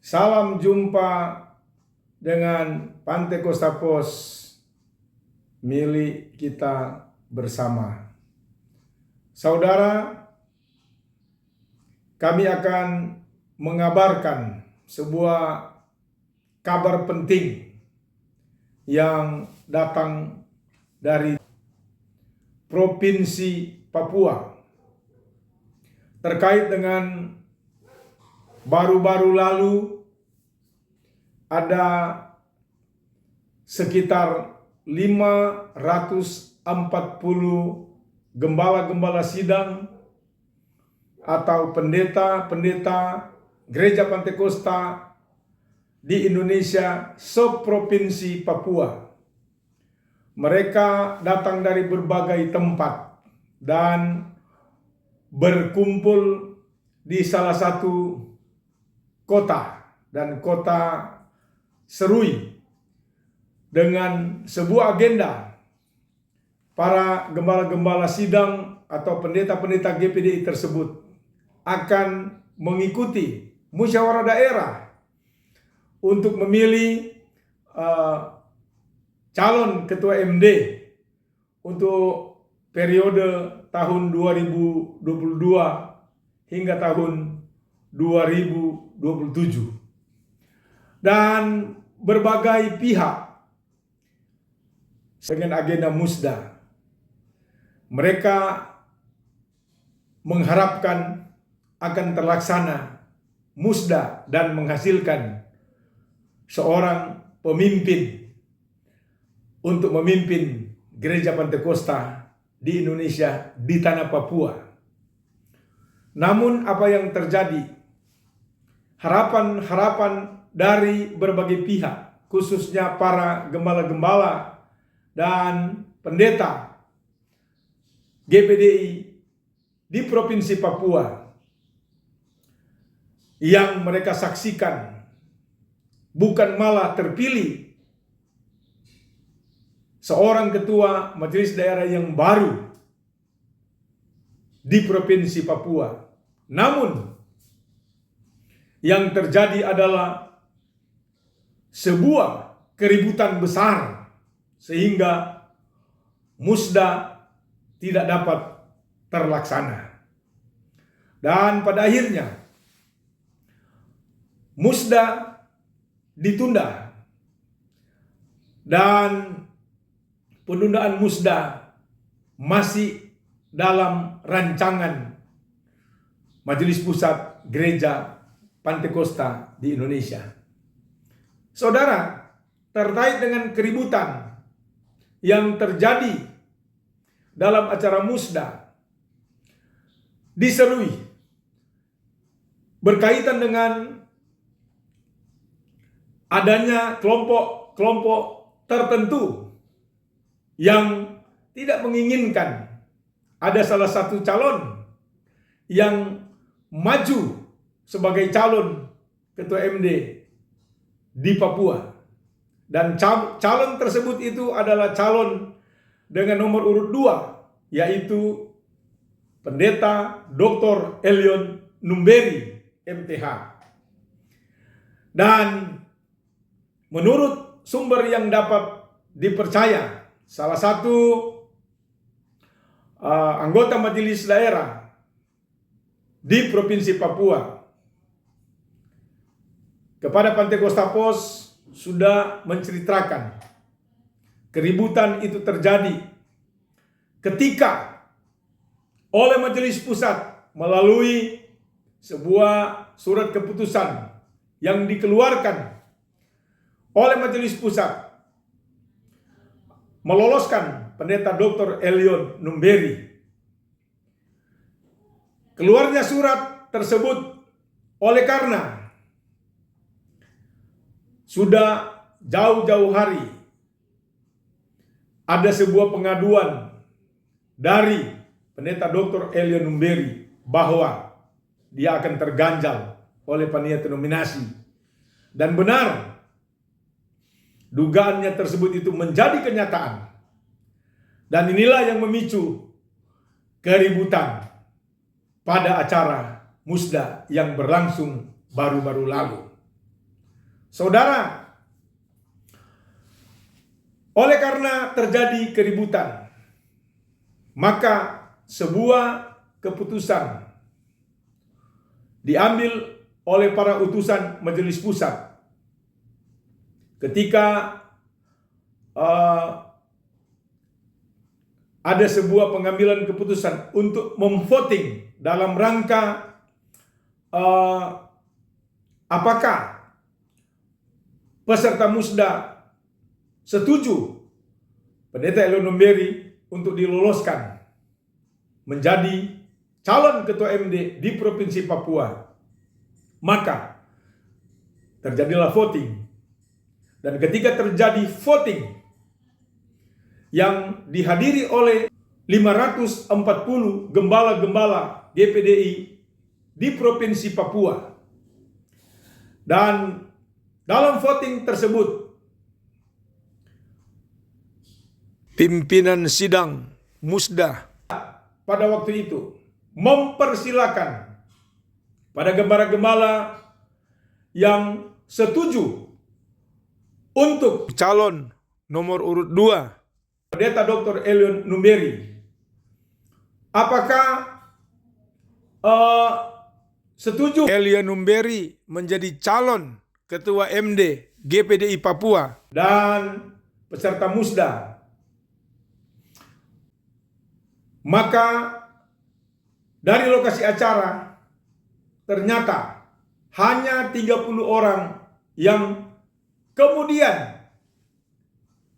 Salam jumpa dengan Pantai Costa Pos milik kita bersama. Saudara, kami akan mengabarkan sebuah kabar penting yang datang dari Provinsi Papua terkait dengan baru-baru lalu ada sekitar 540 gembala-gembala sidang atau pendeta-pendeta Gereja Pantai Costa di Indonesia seprovinsi Papua. Mereka datang dari berbagai tempat dan berkumpul di salah satu kota, dan kota Serui, dengan sebuah agenda. Para gembala-gembala sidang atau pendeta-pendeta GPDI tersebut akan mengikuti musyawarah daerah untuk memilih calon ketua MD untuk periode tahun 2022 hingga tahun 2027. Dan berbagai pihak dengan agenda musda. Mereka mengharapkan akan terlaksana musda dan menghasilkan seorang pemimpin untuk memimpin Gereja Pantai Costa di Indonesia, di tanah Papua. Namun apa yang terjadi? Harapan-harapan dari berbagai pihak, khususnya para gembala-gembala dan pendeta GPDI di Provinsi Papua yang mereka saksikan bukan malah terpilih seorang ketua majelis daerah yang baru di Provinsi Papua. Namun yang terjadi adalah sebuah keributan besar sehingga musda tidak dapat terlaksana. Dan pada akhirnya musda ditunda, dan penundaan musda masih dalam rancangan Majelis Pusat Gereja Pantai Costa di Indonesia. Saudara, terkait dengan keributan yang terjadi dalam acara musda di Serui berkaitan dengan adanya kelompok-kelompok tertentu yang tidak menginginkan ada salah satu calon yang maju sebagai calon ketua MD di Papua. Dan calon tersebut itu adalah calon dengan nomor urut 2, yaitu Pendeta Dr. Elion Numberi, MTH. Dan menurut sumber yang dapat dipercaya, salah satu anggota majelis daerah di Provinsi Papua kepada Pantai Costa Pos sudah menceritakan keributan itu terjadi ketika oleh Majelis Pusat melalui sebuah surat keputusan yang dikeluarkan oleh Majelis Pusat meloloskan Pendeta Dr. Elion Numberi. Keluarnya surat tersebut oleh karena sudah jauh-jauh hari ada sebuah pengaduan dari Pendeta Dr. Elion Numberi bahwa dia akan terganjal oleh panitia nominasi. Dan benar, dugaannya tersebut itu menjadi kenyataan. Dan inilah yang memicu keributan pada acara musda yang berlangsung baru-baru lalu. Saudara, oleh karena terjadi keributan, maka sebuah keputusan diambil oleh para utusan Majelis Pusat ketika ada sebuah pengambilan keputusan untuk memvoting dalam rangka apakah peserta musda setuju Pendeta Elion Numberi untuk diloloskan menjadi calon ketua MD di Provinsi Papua. Maka terjadilah voting. Dan ketika terjadi voting yang dihadiri oleh 540 gembala-gembala GPDI di Provinsi Papua. Dan dalam voting tersebut, pimpinan sidang musda pada waktu itu mempersilakan pada gembala-gembala yang setuju untuk calon nomor urut 2 Pendeta Dr. Elion Numberi. Apakah setuju Elion Numberi menjadi calon ketua MD GPDI Papua dan peserta musda? Maka dari lokasi acara ternyata hanya 30 orang yang kemudian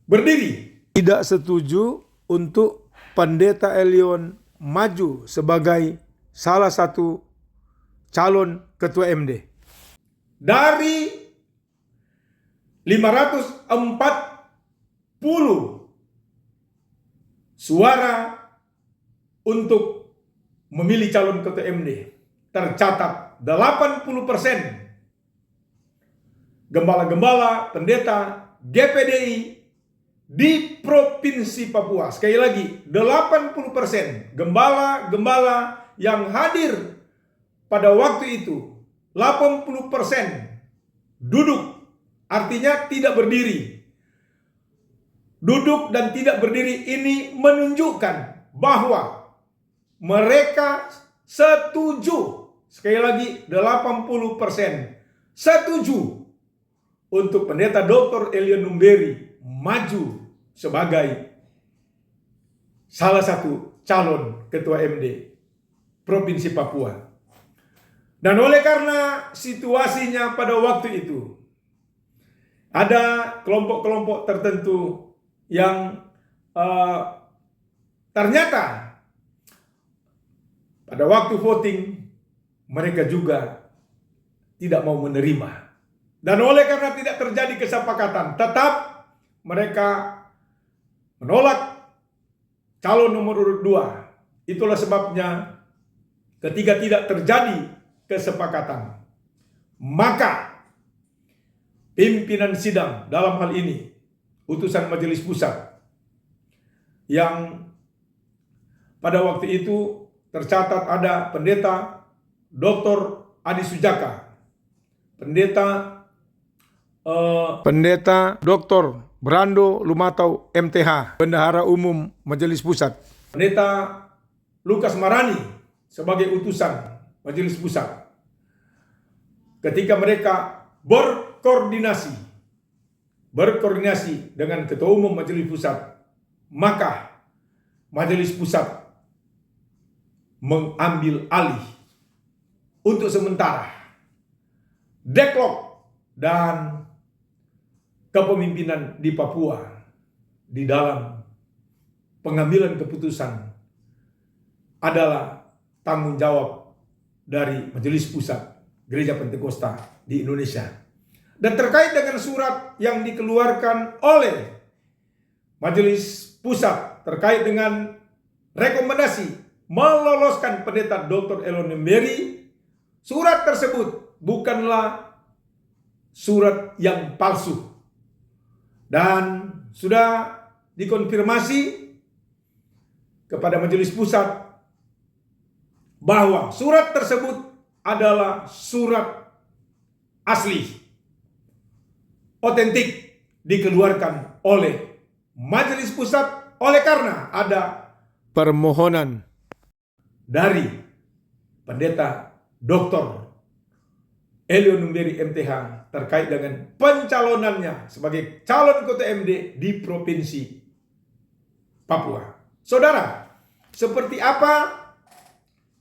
berdiri tidak setuju untuk Pendeta Elion maju sebagai salah satu calon ketua MD. Dari 540 suara untuk memilih calon ketua MD, tercatat 80% gembala-gembala pendeta GPDI di Provinsi Papua. Sekali lagi, 80% gembala-gembala yang hadir pada waktu itu, 80% duduk, artinya tidak berdiri. Duduk dan tidak berdiri ini menunjukkan bahwa mereka setuju, sekali lagi 80% setuju untuk Pendeta Dr. Elion Numberi maju sebagai salah satu calon ketua MD Provinsi Papua. Dan oleh karena situasinya pada waktu itu, ada kelompok-kelompok tertentu yang ternyata pada waktu voting mereka juga tidak mau menerima. Dan oleh karena tidak terjadi kesepakatan, tetap mereka menolak calon nomor urut 2. Itulah sebabnya ketika tidak terjadi kesepakatan, maka pimpinan sidang dalam hal ini utusan Majelis Pusat yang pada waktu itu tercatat ada Pendeta Dr. Adi Sujaka, Pendeta Dr. Brando Lumatau MTH, Bendahara Umum Majelis Pusat, Pendeta Lukas Marani sebagai utusan Majelis Pusat. Ketika mereka berkoordinasi dengan Ketua Umum Majelis Pusat, maka Majelis Pusat mengambil alih untuk sementara deadlock dan kepemimpinan di Papua di dalam pengambilan keputusan adalah tanggung jawab dari Majelis Pusat Gereja Pentakosta di Indonesia. Dan terkait dengan surat yang dikeluarkan oleh Majelis Pusat terkait dengan rekomendasi meloloskan Pendeta Dr. Elion Numberi, surat tersebut bukanlah surat yang palsu. Dan sudah dikonfirmasi kepada Majelis Pusat bahwa surat tersebut adalah surat asli. otentik dikeluarkan oleh Majelis Pusat oleh karena ada permohonan dari Pendeta Dr. Elio Numberi MTH terkait dengan pencalonannya sebagai calon ketua MD di Provinsi Papua. Saudara, seperti apa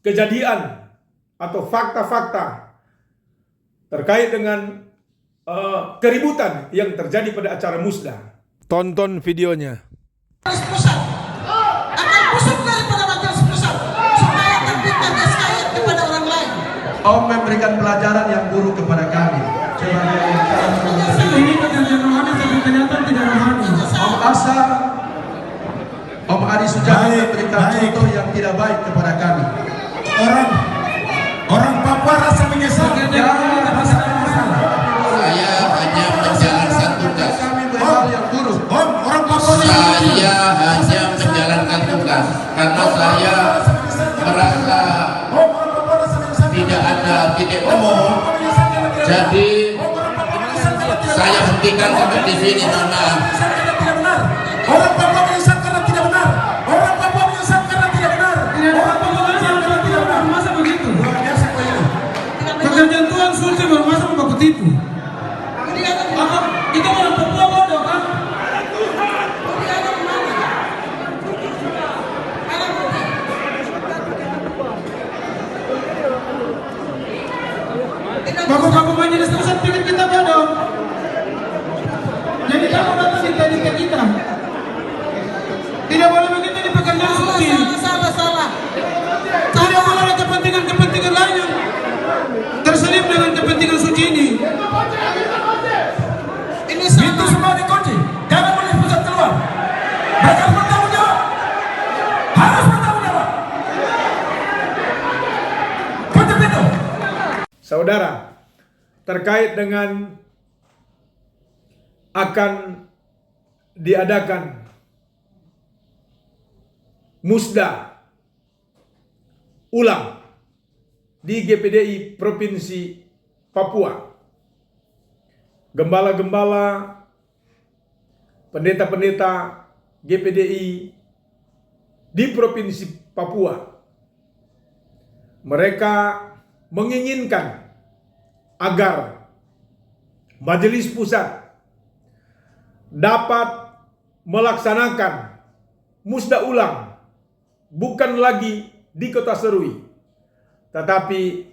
kejadian atau fakta-fakta terkait dengan keributan yang terjadi pada acara musda? Tonton videonya. Pusat akan pusat daripada majelis pusat supaya terbitkan SKY kepada orang lain. Om memberikan pelajaran yang buruk kepada kami sebagai Ini pekerjaan rohani tapi kelihatan tidak rohani. Om Asa, Om Adi Sujana memberikan contoh yang tidak baik kepada kami. Orang Papua rasa menyesal. Ya, Saya hanya menjalankan tugas. kami berhal yang buruk. Orang Papua Saya hanya menjalankan tugas karena saya merasa tidak ada titik temu. Jadi saya hentikan sampai di sini, mohon maaf. Orang Papua menyesal karena tidak benar. Orang Papua menyesal karena tidak benar. Orang Papua menyesal karena tidak benar. Masa begitu? Luar biasa kau ini. Pekerjaan Tuhan suci baru masa membaku tipu. Apa? Itu orang Papua bodoh kan? Baku-baku majelis pusat pikir kita bodoh. Jadi kamu datang di tadikan kita. Tidak boleh begitu di pekerjaan suci. Salah. Tidak boleh ada kepentingan lain yang terselip dengan kepentingan suci ini. Ini Pintu semua dikunci. Jangan boleh pusat keluar. Mereka harus bertanggung jawab. Harus bertanggung jawab. Tutup pintu. Saudara, terkait dengan akan diadakan musda ulang di GPDI Provinsi Papua. Gembala-gembala, pendeta-pendeta GPDI di Provinsi Papua, mereka menginginkan agar Majelis Pusat dapat melaksanakan musda ulang bukan lagi di Kota Serui, tetapi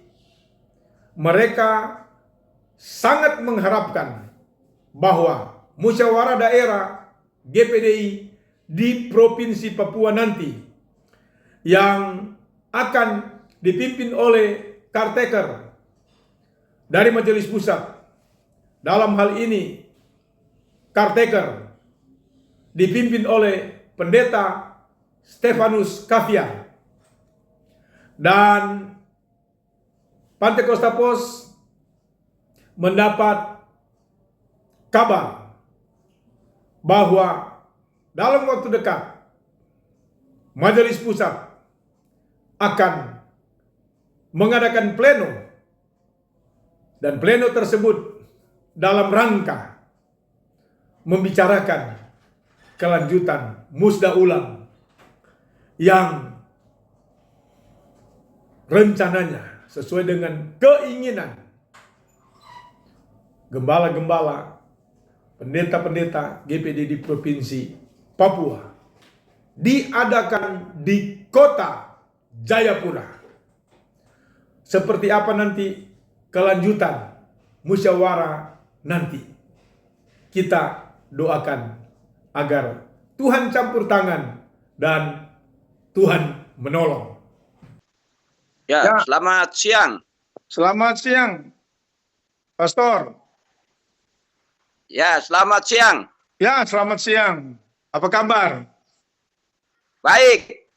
mereka sangat mengharapkan bahwa musyawarah daerah GPDI di Provinsi Papua nanti yang akan dipimpin oleh caretaker dari Majelis Pusat, dalam hal ini caretaker dipimpin oleh Pendeta Stefanus Kaviar, dan Pantai Costa Pos mendapat kabar bahwa dalam waktu dekat Majelis Pusat akan mengadakan pleno, dan pleno tersebut dalam rangka membicarakan kelanjutan musda ulang yang rencananya sesuai dengan keinginan gembala-gembala, pendeta-pendeta GPD di Provinsi Papua, diadakan di Kota Jayapura. Seperti apa nanti kelanjutan musyawarah nanti? Kita doakan agar Tuhan campur tangan dan Tuhan menolong. Ya, selamat siang. Selamat siang, Pastor. Ya, selamat siang. Ya, selamat siang. Apa kabar? Baik.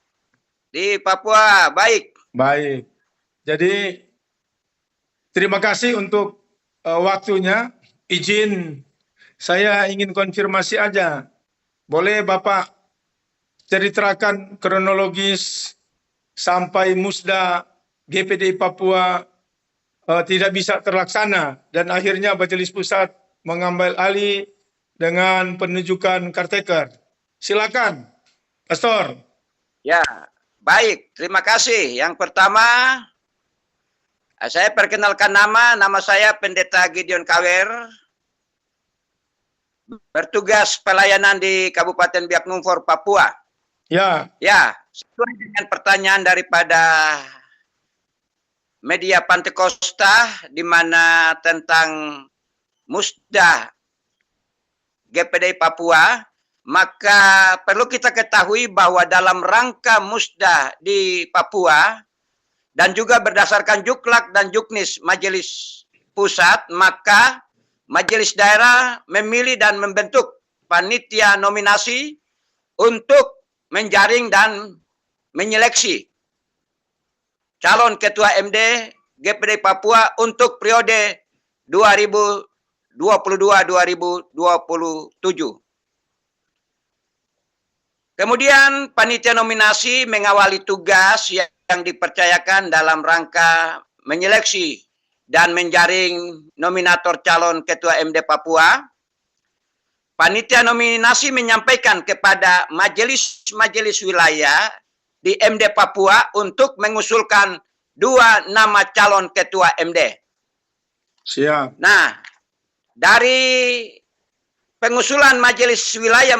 Di Papua, baik. Baik. Jadi, terima kasih untuk waktunya. Izin, saya ingin konfirmasi aja. Boleh Bapak ceritakan kronologis sampai musda GPDI Papua tidak bisa terlaksana dan akhirnya Majelis Pusat mengambil alih dengan penunjukan caretaker. Silakan, Pastor. Ya, baik. Terima kasih. Yang pertama, saya perkenalkan nama saya Pendeta Gideon Kawer, bertugas pelayanan di Kabupaten Biak Numfor, Papua. Ya. Ya, sesuai dengan pertanyaan daripada media Pantekosta, di mana tentang musda GPD Papua, maka perlu kita ketahui bahwa dalam rangka musda di Papua dan juga berdasarkan Juklak dan Juknis Majelis Pusat, maka Majelis Daerah memilih dan membentuk panitia nominasi untuk menjaring dan menyeleksi calon ketua MD GPD Papua untuk periode 2022-2027. Kemudian panitia nominasi mengawali tugas yang dipercayakan dalam rangka menyeleksi dan menjaring nominator calon ketua MD Papua. Panitia nominasi menyampaikan kepada majelis-majelis wilayah di MD Papua untuk mengusulkan 2 nama calon ketua MD. Siap. Nah, dari pengusulan majelis wilayah,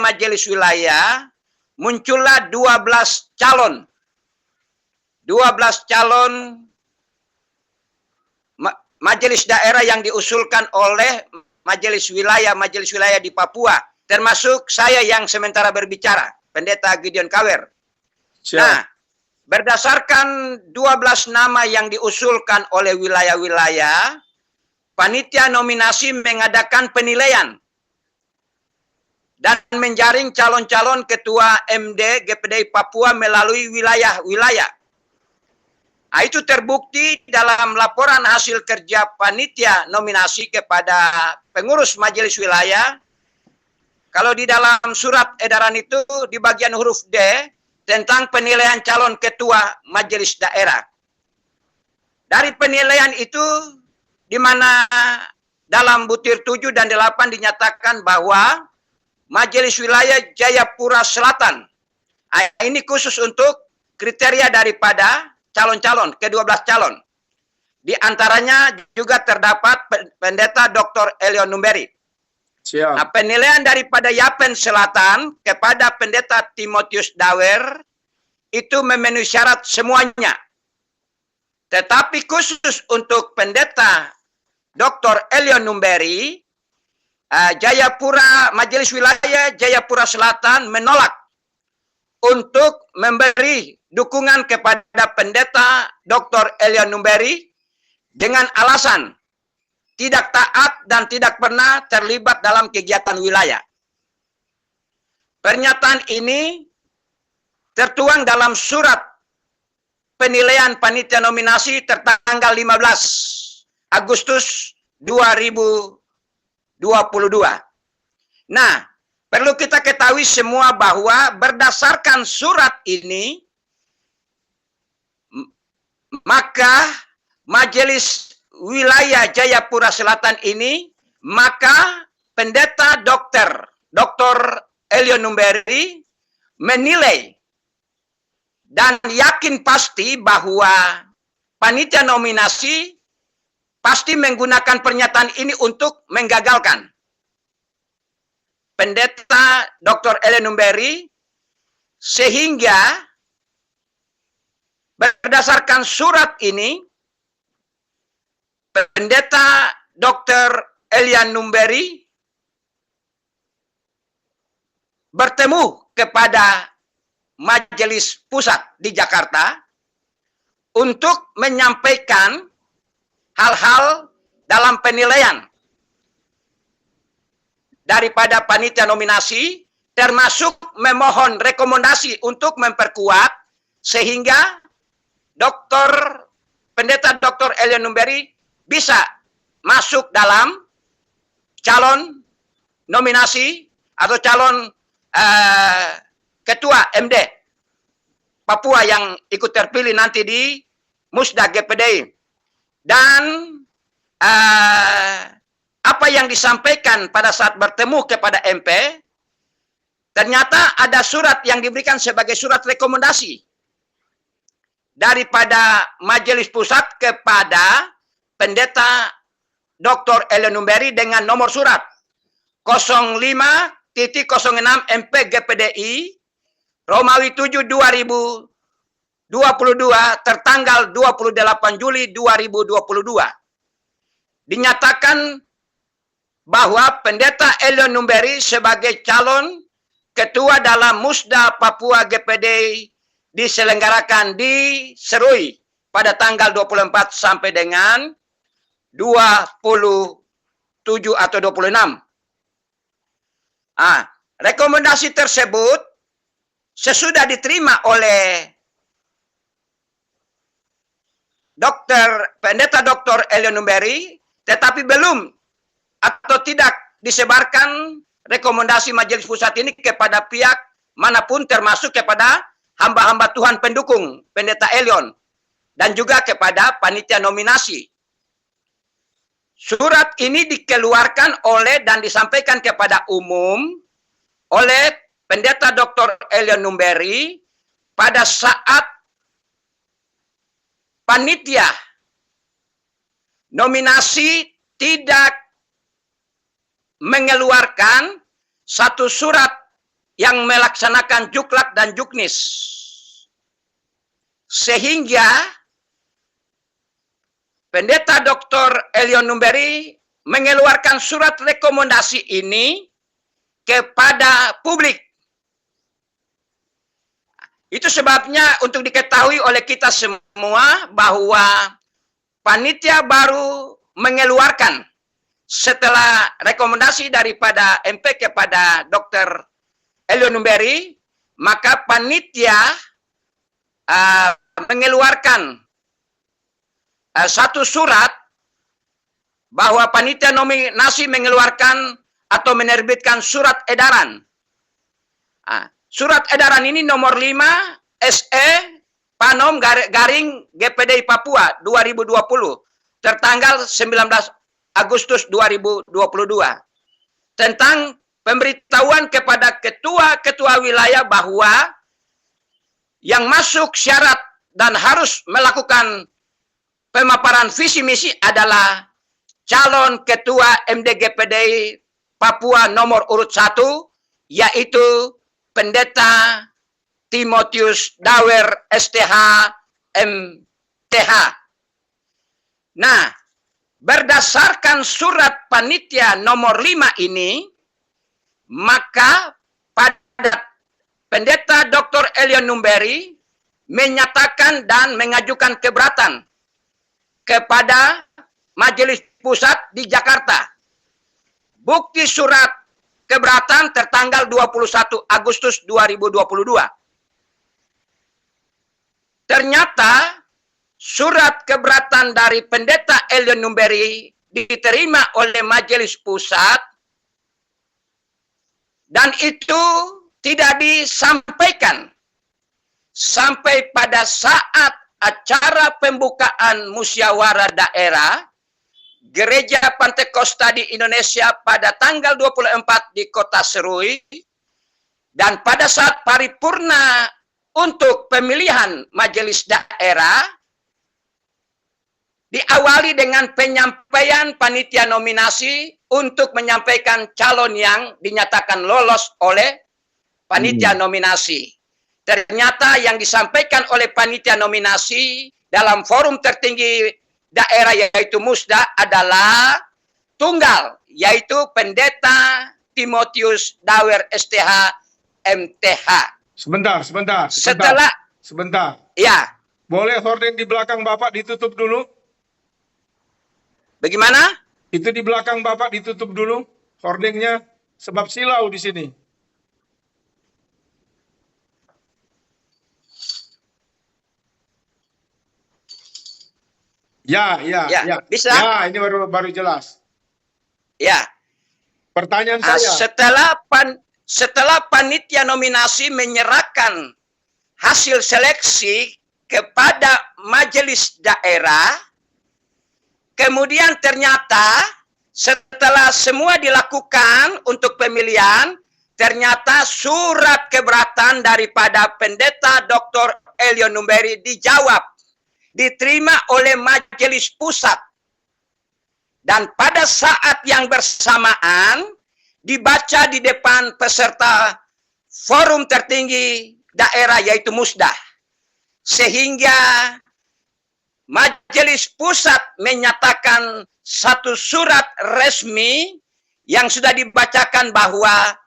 muncullah 12 calon. 12 calon majelis daerah yang diusulkan oleh majelis wilayah di Papua, termasuk saya yang sementara berbicara, Pendeta Gideon Kawer. Siap. Nah, berdasarkan 12 nama yang diusulkan oleh wilayah-wilayah, panitia nominasi mengadakan penilaian dan menjaring calon-calon ketua MD GPD Papua melalui wilayah-wilayah. Nah, itu terbukti dalam laporan hasil kerja panitia nominasi kepada pengurus majelis wilayah. Kalau di dalam surat edaran itu di bagian huruf D tentang penilaian calon ketua majelis daerah. Dari penilaian itu di mana dalam butir 7 dan 8 dinyatakan bahwa Majelis Wilayah Jayapura Selatan, ini khusus untuk kriteria daripada calon-calon, ke-12 calon. Di antaranya juga terdapat Pendeta Dr. Elion Numberi. Siap. Nah, penilaian daripada Yapen Selatan kepada Pendeta Timotius Dawer itu memenuhi syarat semuanya. Tetapi khusus untuk Pendeta Dr. Elion Numberi, Majelis Wilayah Jayapura Selatan menolak untuk memberi dukungan kepada Pendeta Dr. Elion Numberi dengan alasan tidak taat dan tidak pernah terlibat dalam kegiatan wilayah. Pernyataan ini tertuang dalam surat penilaian panitia nominasi tertanggal 15 Agustus 2022. Nah, perlu kita ketahui semua bahwa berdasarkan surat ini, maka Majelis Wilayah Jayapura Selatan ini, maka Pendeta Dr. Elion Numberi menilai dan yakin pasti bahwa panitia nominasi pasti menggunakan pernyataan ini untuk menggagalkan Pendeta Dr. Elion Numberi, sehingga berdasarkan surat ini Pendeta Dr. Elion Numberi bertemu kepada Majelis Pusat di Jakarta untuk menyampaikan hal-hal dalam penilaian daripada panitia nominasi, termasuk memohon rekomendasi untuk memperkuat sehingga Pendeta Dr. Elion Numberi bisa masuk dalam calon nominasi atau calon ketua MD Papua yang ikut terpilih nanti di Musda GPD. Dan apa apa yang disampaikan pada saat bertemu kepada MP, ternyata ada surat yang diberikan sebagai surat rekomendasi daripada Majelis Pusat kepada Pendeta Dr. Elio Numberi dengan nomor surat 05.06 MP GPDI Romawi 7 2022 tertanggal 28 Juli 2022. Dinyatakan bahwa Pendeta Elio Numberi sebagai calon ketua dalam Musda Papua GPDI diselenggarakan di Serui pada tanggal 24 sampai dengan 27 atau 26. Rekomendasi tersebut sesudah diterima oleh Pendeta Dr. Elio Numberi, tetapi belum atau tidak disebarkan rekomendasi Majelis Pusat ini kepada pihak manapun, termasuk kepada hamba-hamba Tuhan pendukung Pendeta Elion dan juga kepada panitia nominasi. Surat ini dikeluarkan oleh dan disampaikan kepada umum oleh Pendeta Dr. Elio Numberi pada saat panitia nominasi tidak mengeluarkan satu surat yang melaksanakan juklak dan juknis. Sehingga Pendeta Dr. Elio Numberi mengeluarkan surat rekomendasi ini kepada publik. Itu sebabnya untuk diketahui oleh kita semua bahwa panitia baru mengeluarkan setelah rekomendasi daripada MP kepada Dr. Elio Numberi, maka panitia mengeluarkan satu surat bahwa panitia nominasi mengeluarkan atau menerbitkan surat edaran. Surat edaran ini nomor 5 SE Panom garing GPDI Papua 2020 tertanggal 19 Agustus 2022 tentang pemberitahuan kepada ketua-ketua wilayah bahwa yang masuk syarat dan harus melakukan pemaparan visi misi adalah calon ketua MDGPDI Papua nomor urut 1, yaitu Pendeta Timotius Dawer STH MTH. Nah, berdasarkan surat panitia nomor 5 ini, maka pada Pendeta Dr. Elio Numberi menyatakan dan mengajukan keberatan kepada Majelis Pusat di Jakarta. Bukti surat keberatan tertanggal 21 Agustus 2022. Ternyata surat keberatan dari Pendeta Elio Numberi diterima oleh Majelis Pusat dan itu tidak disampaikan sampai pada saat acara pembukaan musyawarah daerah Gereja Pantekosta di Indonesia pada tanggal 24 di Kota Serui, dan pada saat paripurna untuk pemilihan majelis daerah diawali dengan penyampaian panitia nominasi untuk menyampaikan calon yang dinyatakan lolos oleh panitia nominasi. Ternyata yang disampaikan oleh panitia nominasi dalam forum tertinggi daerah yaitu Musda adalah tunggal, yaitu Pendeta Timotius Dawer STH MTH. Sebentar. Ya. Boleh horden di belakang Bapak ditutup dulu? Bagaimana? Itu di belakang Bapak ditutup dulu hordingnya, sebab silau di sini. Ya. Bisa? Ya, ini baru jelas. Ya. Pertanyaan saya. Setelah panitia nominasi menyerahkan hasil seleksi kepada majelis daerah, kemudian ternyata setelah semua dilakukan untuk pemilihan, ternyata surat keberatan daripada Pendeta Dr. Elio Numberi dijawab, diterima oleh Majelis Pusat. Dan pada saat yang bersamaan, dibaca di depan peserta forum tertinggi daerah yaitu Musda. Sehingga Majelis Pusat menyatakan satu surat resmi yang sudah dibacakan bahwa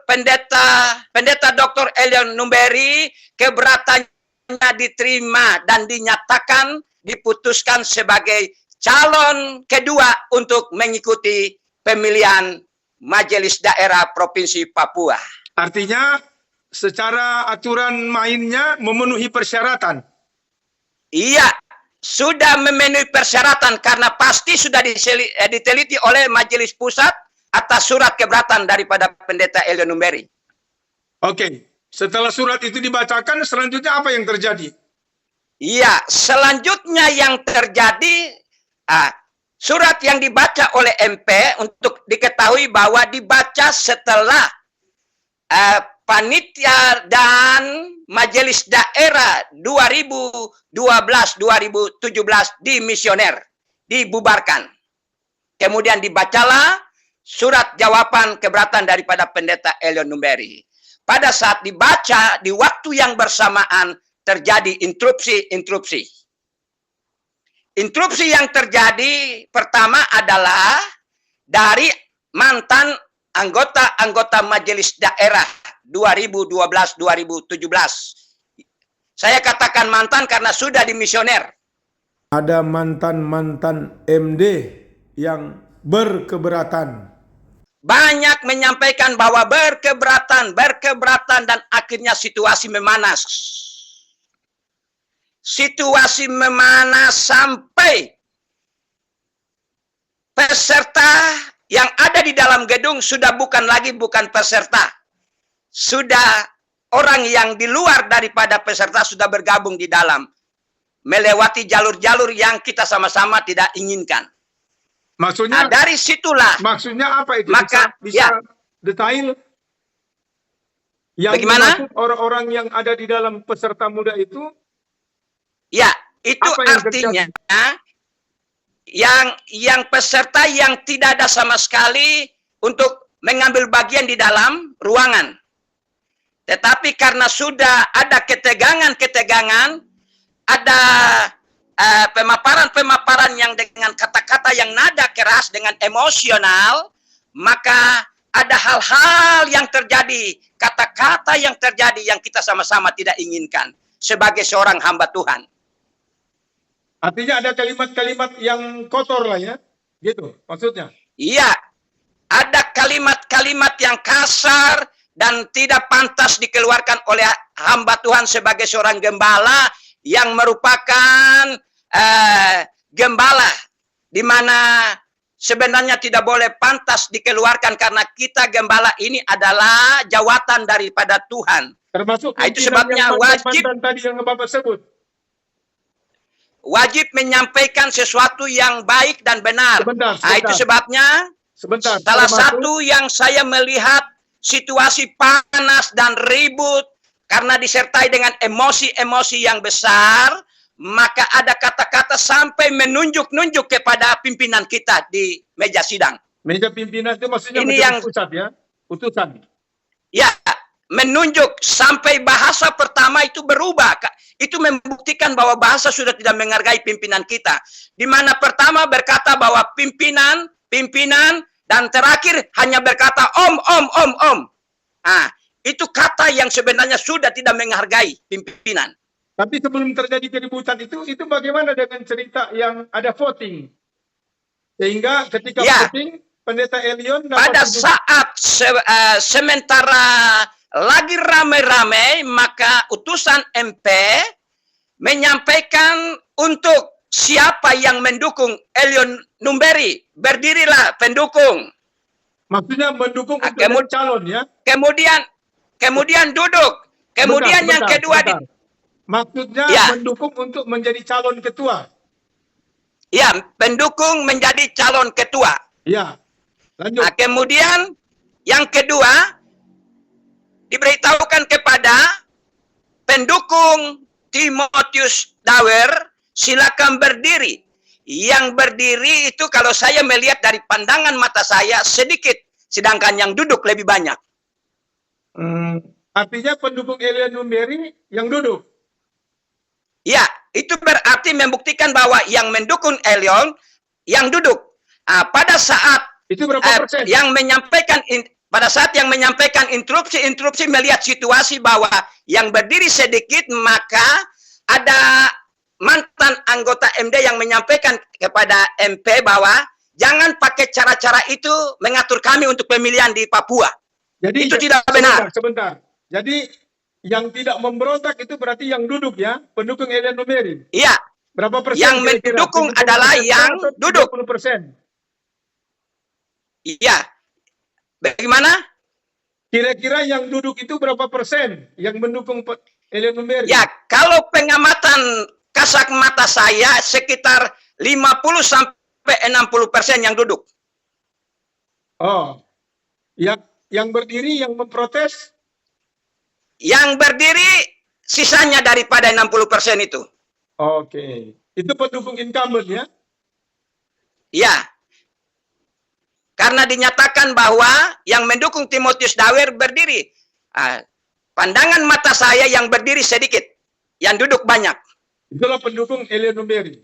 Pendeta Dr. Elio Numberi keberatannya diterima dan dinyatakan diputuskan sebagai calon kedua untuk mengikuti pemilihan Majelis Daerah Provinsi Papua. Artinya secara aturan mainnya memenuhi persyaratan. Iya, sudah memenuhi persyaratan karena pasti sudah diteliti oleh Majelis Pusat atas surat keberatan daripada Pendeta Elio Numberi. Oke, setelah surat itu dibacakan, selanjutnya apa yang terjadi? Iya, selanjutnya yang terjadi, surat yang dibaca oleh MP untuk diketahui bahwa dibaca setelah panitia dan Majelis Daerah 2012-2017 di Misioner dibubarkan. Kemudian dibacalah surat jawaban keberatan daripada Pendeta Elio Numberi. Pada saat dibaca di waktu yang bersamaan terjadi interupsi. Interupsi yang terjadi pertama adalah dari mantan anggota Majelis Daerah 2012-2017. Saya katakan mantan karena sudah di Misioner. Ada mantan-mantan MD yang berkeberatan. Banyak menyampaikan bahwa berkeberatan dan akhirnya situasi memanas. Situasi memanas sampai peserta yang ada di dalam gedung sudah bukan peserta. Sudah orang yang di luar daripada peserta sudah bergabung di dalam. Melewati jalur-jalur yang kita sama-sama tidak inginkan. Maksudnya dari situlah. Maksudnya apa itu? Maka bisa detail yang bagaimana? Orang-orang yang ada di dalam peserta muda itu? Ya, itu artinya yang peserta yang tidak ada sama sekali untuk mengambil bagian di dalam ruangan. Tetapi karena sudah ada ketegangan, ada pemaparan yang dengan kata-kata yang nada keras, dengan emosional, maka ada hal-hal yang terjadi, kata-kata yang terjadi yang kita sama-sama tidak inginkan sebagai seorang hamba Tuhan. Artinya ada kalimat-kalimat yang kotor lah ya, gitu maksudnya. Iya, ada kalimat-kalimat yang kasar dan tidak pantas dikeluarkan oleh hamba Tuhan sebagai seorang gembala yang merupakan gembala, di mana sebenarnya tidak boleh pantas dikeluarkan karena kita gembala ini adalah jawatan daripada Tuhan. Termasuk itu sebabnya wajib tadi yang Bapak sebut. Wajib menyampaikan sesuatu yang baik dan benar. Sebentar. Itu sebabnya salah satu yang saya melihat situasi panas dan ribut karena disertai dengan emosi-emosi yang besar, maka ada kata-kata sampai menunjuk-nunjuk kepada pimpinan kita di meja sidang. Meja pimpinan itu maksudnya ini yang pusat ya, utusan. Ya, menunjuk sampai bahasa pertama itu berubah. Itu membuktikan bahwa bahasa sudah tidak menghargai pimpinan kita. Di mana pertama berkata bahwa pimpinan, dan terakhir hanya berkata om. Itu kata yang sebenarnya sudah tidak menghargai pimpinan. Tapi sebelum terjadi keributan itu bagaimana dengan cerita yang ada voting? Sehingga ketika voting, Pendeta Elion pada saat sementara lagi rame-rame, maka utusan MP menyampaikan untuk siapa yang mendukung Elio Numberi, berdirilah pendukung. Maksudnya mendukung untuk calon ya? Kemudian duduk. Kemudian yang kedua maksudnya mendukung untuk menjadi calon ketua. Ya, pendukung menjadi calon ketua. Ya, lanjut. Nah, kemudian yang kedua, diberitahukan kepada pendukung Timotius Dawer, silakan berdiri. Yang berdiri itu kalau saya melihat dari pandangan mata saya sedikit, sedangkan yang duduk lebih banyak. Artinya pendukung Elian Numberi yang duduk. Ya, itu berarti membuktikan bahwa yang mendukung Elion yang duduk. Pada saat Itu berapa persen? pada saat yang menyampaikan instruksi melihat situasi bahwa yang berdiri sedikit, maka ada mantan anggota MD yang menyampaikan kepada MP bahwa jangan pakai cara-cara itu mengatur kami untuk pemilihan di Papua. Jadi Itu tidak benar. Sebentar. Jadi yang tidak memberontak itu berarti yang duduk ya, pendukung Elian Numberi. Iya, Berapa persen? yang mendukung adalah yang duduk. 20%. Iya. Bagaimana? Kira-kira yang duduk itu berapa persen yang mendukung Elian Numberi? Ya, kalau pengamatan kasat mata saya sekitar 50 sampai 60% yang duduk. Oh. Yang berdiri yang memprotes? Yang berdiri sisanya daripada 60% itu. Oke. Itu pendukung incumbent ya? Ya. Karena dinyatakan bahwa yang mendukung Timotius Dawer berdiri. Pandangan mata saya yang berdiri sedikit. Yang duduk banyak. Itulah pendukung Elian Numberi.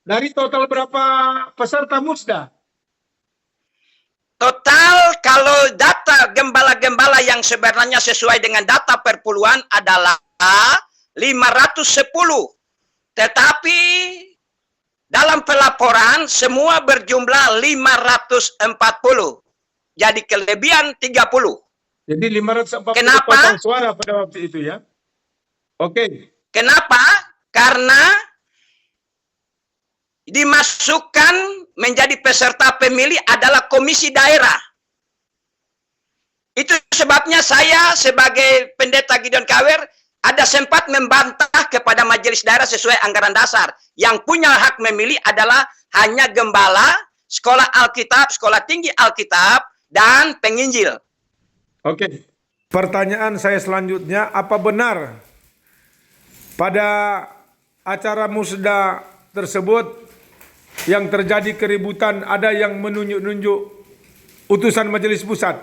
Dari total berapa peserta musda? Total kalau data gembala-gembala yang sebenarnya sesuai dengan data perpuluhan adalah 510. Tetapi dalam pelaporan semua berjumlah 540. Jadi kelebihan 30. Jadi 540 Kenapa? total suara pada waktu itu ya. Oke. Kenapa? Karena dimasukkan menjadi peserta pemilih adalah komisi daerah. Itu sebabnya saya sebagai pendeta Gideon Kawer ada sempat membantah kepada majelis daerah sesuai anggaran dasar. Yang punya hak memilih adalah hanya gembala, sekolah Alkitab, sekolah tinggi Alkitab, dan penginjil. Oke. Pertanyaan saya selanjutnya, apa benar pada acara musda tersebut yang terjadi keributan ada yang menunjuk-nunjuk utusan majelis pusat?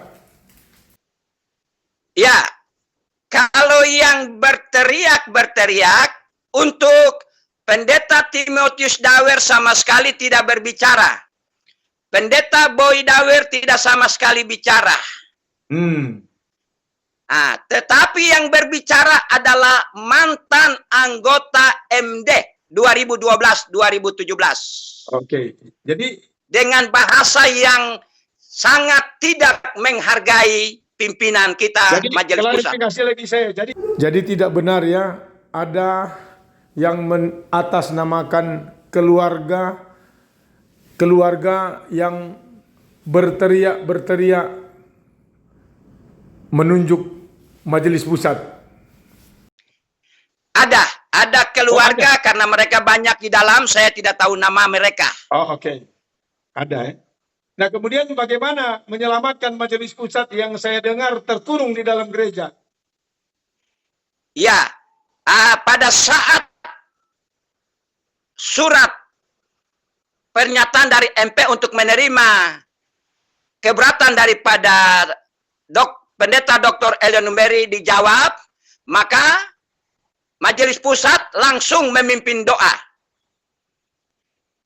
Ya, kalau yang berteriak untuk pendeta Timotius Dawer sama sekali tidak berbicara. Pendeta Boy Dawer tidak sama sekali bicara. Tetapi yang berbicara adalah mantan anggota MD 2012-2017. Oke. Jadi dengan bahasa yang sangat tidak menghargai pimpinan kita majelis pusat. klarifikasi lagi saya. Jadi tidak benar ya, ada yang mengatasnamakan keluarga yang berteriak menunjuk majelis pusat. Ada keluarga karena mereka banyak di dalam, saya tidak tahu nama mereka. Oh, oke. Ada ya. Nah, kemudian bagaimana menyelamatkan majelis pusat yang saya dengar terkurung di dalam gereja? Ya, pada saat surat pernyataan dari MP untuk menerima keberatan daripada pendeta Dr. Elian Numberi dijawab, maka majelis pusat langsung memimpin doa.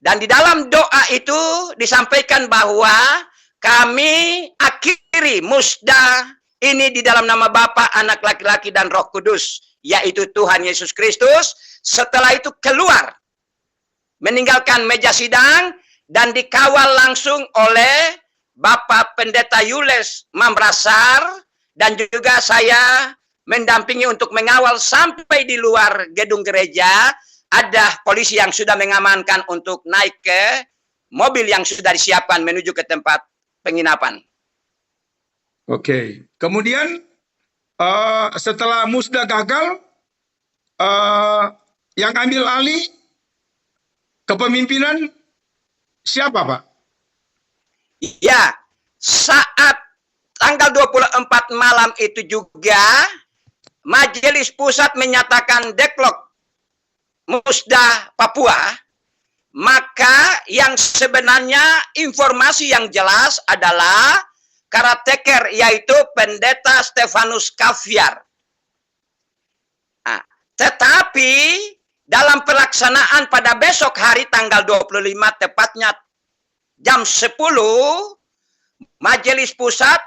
Dan di dalam doa itu disampaikan bahwa kami akhiri musda ini di dalam nama Bapa, Anak laki-laki dan Roh Kudus, yaitu Tuhan Yesus Kristus. Setelah itu keluar, meninggalkan meja sidang dan dikawal langsung oleh Bapak Pendeta Yules Mambrasar, dan juga saya mendampingi untuk mengawal sampai di luar gedung gereja. Ada polisi yang sudah mengamankan untuk naik ke mobil yang sudah disiapkan menuju ke tempat penginapan. Oke. Kemudian setelah musda gagal, yang ambil alih kepemimpinan siapa, Pak? Ya, saat tanggal 24 malam itu juga Majelis Pusat menyatakan deadlock Musda Papua, maka yang sebenarnya informasi yang jelas adalah caretaker, yaitu Pendeta Stefanus Kaviar. Nah, tetapi dalam pelaksanaan pada besok hari tanggal 25 tepatnya jam 10, Majelis Pusat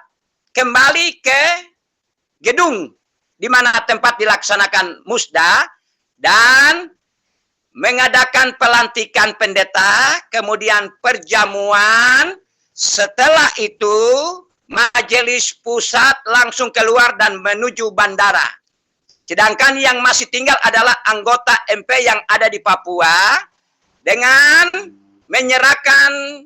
kembali ke gedung di mana tempat dilaksanakan musda dan mengadakan pelantikan pendeta, kemudian perjamuan. Setelah itu Majelis Pusat langsung keluar dan menuju bandara. Sedangkan yang masih tinggal adalah anggota MP yang ada di Papua dengan menyerahkan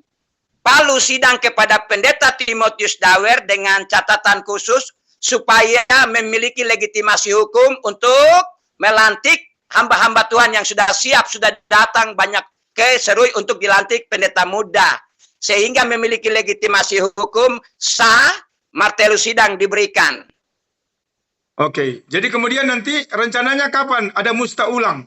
palu sidang kepada Pendeta Timotius Dawer dengan catatan khusus supaya memiliki legitimasi hukum untuk melantik hamba-hamba Tuhan yang sudah siap, sudah datang banyak ke Serui untuk dilantik pendeta muda. Sehingga memiliki legitimasi hukum sah, martelus sidang diberikan. Oke, jadi kemudian nanti rencananya kapan ada musda ulang?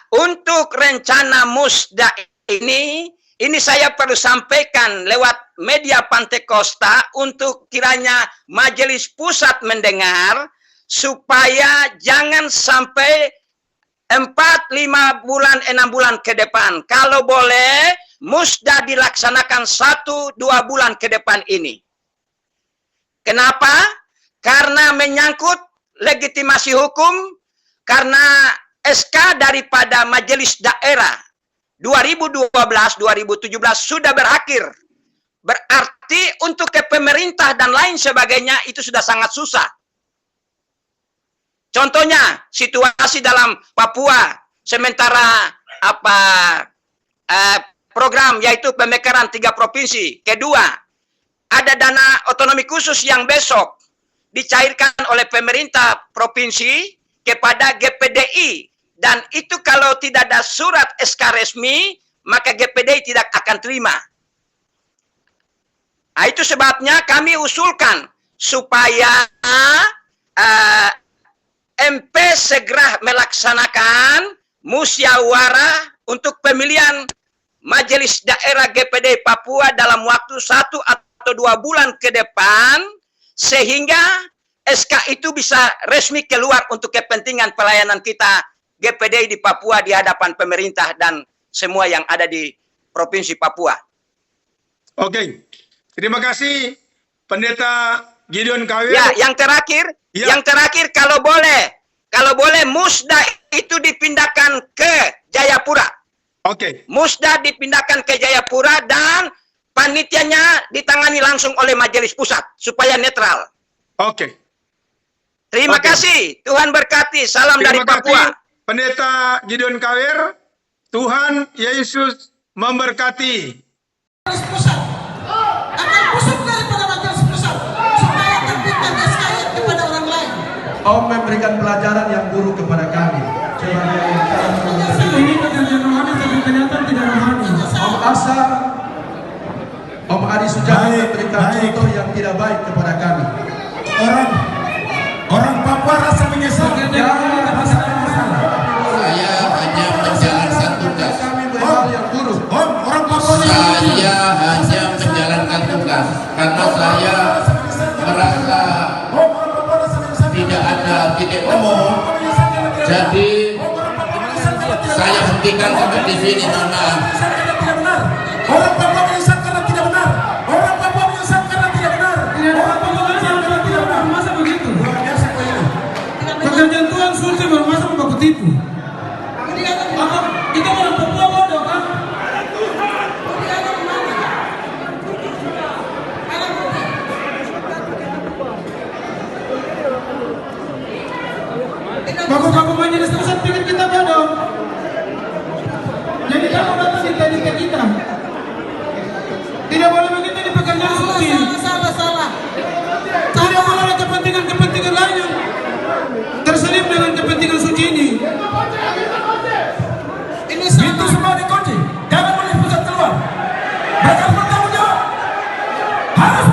Untuk rencana musda ini saya perlu sampaikan lewat media Pantekosta untuk kiranya Majelis Pusat mendengar supaya jangan sampai 4, 5 bulan, 6 bulan ke depan. Kalau boleh musda dilaksanakan 1-2 bulan ke depan ini. Kenapa? Karena menyangkut legitimasi hukum, karena SK daripada Majelis Daerah 2012-2017 sudah berakhir. Berarti untuk ke pemerintah dan lain sebagainya itu sudah sangat susah. Contohnya situasi dalam Papua sementara program yaitu pemekaran 3 provinsi. Kedua, ada dana otonomi khusus yang besok dicairkan oleh pemerintah provinsi kepada GPDI. Dan itu kalau tidak ada surat SK resmi, maka GPDI tidak akan terima. Itu sebabnya kami usulkan supaya MP segera melaksanakan musyawarah untuk pemilihan Majelis Daerah GPDI Papua dalam waktu 1 atau 2 bulan ke depan, sehingga SK itu bisa resmi keluar untuk kepentingan pelayanan kita GPDI di Papua di hadapan pemerintah dan semua yang ada di Provinsi Papua. Oke, terima kasih Pendeta Gideon Kaviar. Ya, yang terakhir kalau boleh musda itu dipindahkan ke Jayapura. Oke. Musda dipindahkan ke Jayapura dan panitianya ditangani langsung oleh Majelis Pusat supaya netral. Oke. Terima kasih. Tuhan berkati. Salam dari Papua. Pendeta Gideon Kaviar. Tuhan Yesus memberkati. Majelis Pusat akan busuk daripada Majelis Pusat supaya terbitkan SKI kepada orang lain. Om memberikan pelajaran yang buruk kepada kami. Ini pekerjaan rohani tapi kelihatan tidak rohani. Om Asa, Om Adi Sujana memberikan contoh yang tidak baik kepada kami. Orang Papua rasa menyesal. Saya hanya menjalankan tugas. Orang Papua Saya hanya menjalankan tugas karena saya merasa tidak ada titik temu. Jadi saya hentikan sampai di sini, mohon maaf. Orang Papua menyesal karena tidak benar. Orang Papua menyesal karena tidak benar. Orang Papua menyesal karena tidak benar. Masa begitu? Luar biasa kayaknya. Pekerjaan Tuhan suci baru masa mau baku tipu. Apa kita orang Papua bodoh kan? Baku-baku Majelis Pusat pikir kita bodoh. Jadi kamu datang di harus